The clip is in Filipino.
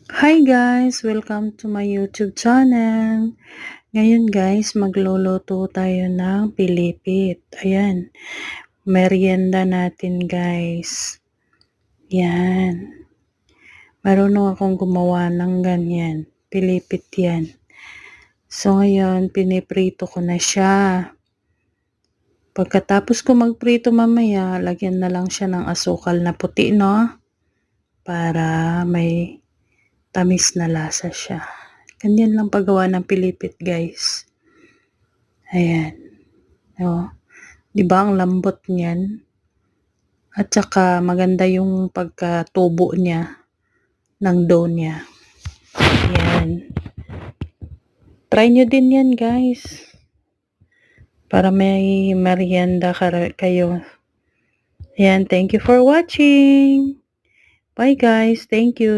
Hi guys! Welcome to my YouTube channel. Ngayon guys, magluluto tayo ng pilipit. Ayan, merienda natin guys. Yan. Marunong akong gumawa ng ganyan. Pilipit yan. So ngayon, piniprito ko na siya. Pagkatapos ko magprito mamaya, lagyan na lang siya ng asukal na puti, no? Para may tamis na lasa siya. Ganyan lang paggawa ng pilipit, guys. Ayan. O, di ba ang lambot niyan? At saka maganda yung pagkatubo niya ng dough niya. Ayan. Try nyo din yan, guys. Para may merienda kayo. Ayan, thank you for watching. Bye, guys. Thank you.